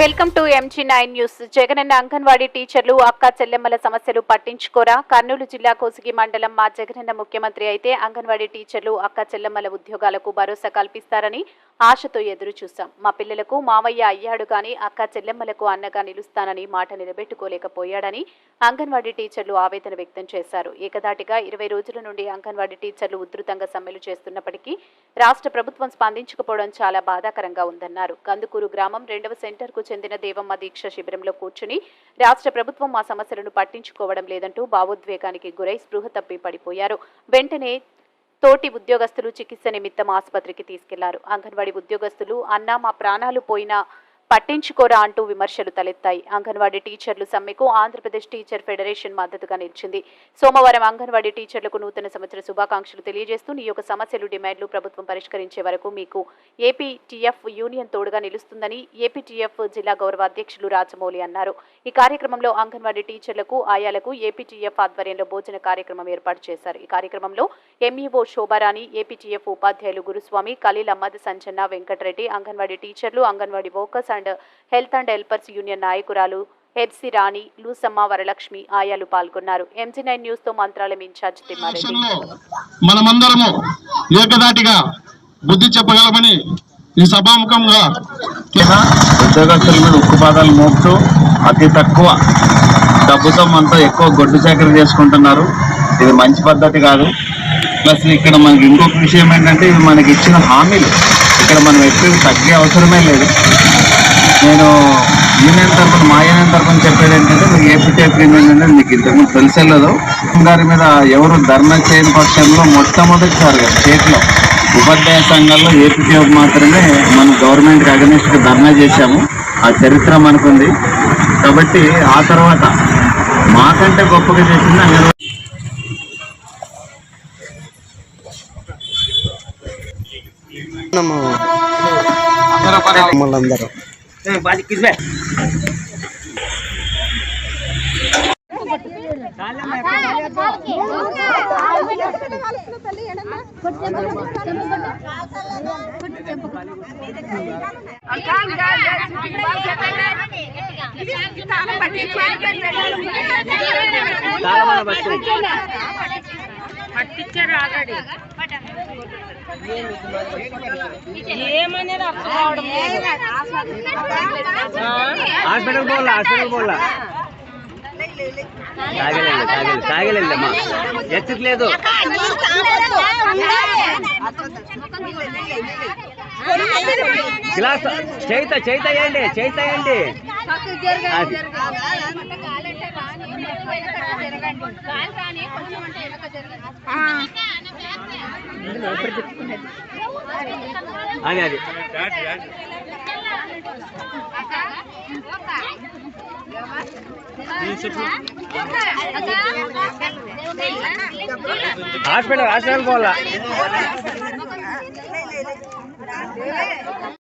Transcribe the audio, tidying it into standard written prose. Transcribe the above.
Welcome to MG9 news. Jagananna anganwadi టీచర్లు అక్క చెల్లెమ్మల సమస్యలు పట్టించుకోరా? కర్నూలు జిల్లా కోసిగి మండలం మా జగనన్న ముఖ్యమంత్రి అయితే అంగన్వాడీ టీచర్లు అక్క చెల్లెమ్మల ఉద్యోగాలకు భరోసా కల్పిస్తారని ఆశతో ఎదురు చూశాం. మా పిల్లలకు మావయ్య అయ్యాడు కానీ అక్క చెల్లెమ్మలకు అన్నగా నిలుస్తానని మాట నిలబెట్టుకోలేకపోయాడని అంగన్వాడీ టీచర్లు ఆవేదన వ్యక్తం చేశారు. ఏకదాటిగా 20 రోజుల నుండి అంగన్వాడీ టీచర్లు ఉధృతంగా సమ్మెలు చేస్తున్నప్పటికీ రాష్ట్ర ప్రభుత్వం స్పందించకపోవడం చాలా బాధాకరంగా ఉందన్నారు. కందుకూరు గ్రామం 2వ సెంటర్కు చెందిన దేవమ్మ దీక్ష శిబిరంలో కూర్చుని రాష్ట్ర ప్రభుత్వం మా సమస్యలను పట్టించుకోవడం లేదంటూ భావోద్వేగానికి గురై స్పృహ తప్పి పడిపోయారు. వెంటనే తోటి ఉద్యోగస్తులు చికిత్స నిమిత్తం ఆసుపత్రికి తీసుకెళ్లారు. అంగన్వాడీ ఉద్యోగస్తులు అన్నా మా ప్రాణాలు పోయినా పట్టించుకోరా అంటూ విమర్శలు తలెత్తాయి. అంగన్వాడీ టీచర్లు సమ్మెకు ఆంధ్రప్రదేశ్ టీచర్ ఫెడరేషన్ మద్దతుగా నిలిచింది. సోమవారం అంగన్వాడీ టీచర్లకు నూతన సంవత్సర శుభాకాంక్షలు తెలియజేస్తూ నీ యొక్క సమస్యలు డిమాండ్లు ప్రభుత్వం పరిష్కరించే వరకు మీకు ఏపీటీఎఫ్ యూనియన్ తోడుగా నిలుస్తుందని ఏపీటీఎఫ్ జిల్లా గౌరవ అధ్యక్షులు రాజమౌళి అన్నారు. ఈ కార్యక్రమంలో అంగన్వాడీ టీచర్లకు ఆయాలకు ఏపీటీఎఫ్ ఆధ్వర్యంలో భోజన కార్యక్రమం ఏర్పాటు చేశారు. ఈ కార్యక్రమంలో ఎంఈఓ శోభారాణి, ఏపీటీఎఫ్ ఉపాధ్యాయులు గురుస్వామి, ఖలీల్ అహ్మద్, సంచన్న, వెంకటరెడ్డి, అంగన్వాడీ టీచర్లు, anganwadi workers and health and helpers union నాయకురాలు హెడ్సి రాణి, లూసమ్మ, వరలక్ష్మి ఆయాలు పాల్గొన్నారు. MG9 న్యూస్ తో మంత్రాలయం ఇన్ఛార్జ్ తిమ్మారెడ్డి. మనమందరము ఏకదాటిగా బుద్ధి చెప్పగలమని ఈ సభాముఖంగా ఉద్యోగస్తుల మీద ఉక్కుపాదాలు మోపుతూ అతి తక్కువ డబ్బుతో మనతో ఎక్కువ గొడ్డు చాకరీ చేసుకుంటున్నారు. ఇది మంచి పద్ధతి కాదు. ప్లస్ ఇక్కడ మనకి ఇంకొక విషయం ఏంటంటే ఇది మనకి ఇచ్చిన హామీలు. ఇక్కడ మనం ఎప్పుడు తగ్గే అవసరమే లేదు. నేను యూనియన్ తరఫున మా యూనియన్ తరఫున చెప్పేది ఏంటంటే మీకు ఏపీటీఎఫ్ యూనియన్ అనేది మీకు ఇంతకుముందు తెలిసేలేదు. గారి మీద ఎవరు ధర్నా చేయని పక్షంలో మొట్టమొదటిసారిగా స్టేట్లో ఉపాధ్యాయ సంఘాల్లో ఏపీటీఎఫ్ మాత్రమే మన గవర్నమెంట్కి అగనిస్ట్గా ధర్నా చేశాము. ఆ చరిత్ర మనకుంది. కాబట్టి ఆ తర్వాత మాకంటే గొప్పగా చేసింది అంగన్వాడీ. పట్టించారు ఆల్రెడీ. హాస్పిటల్ పోలా తాగలేదమ్మా, ఎచ్చట్లేదు. గ్లాస్ చేయితాయండి. అది హాస్పిటల్ పోలా.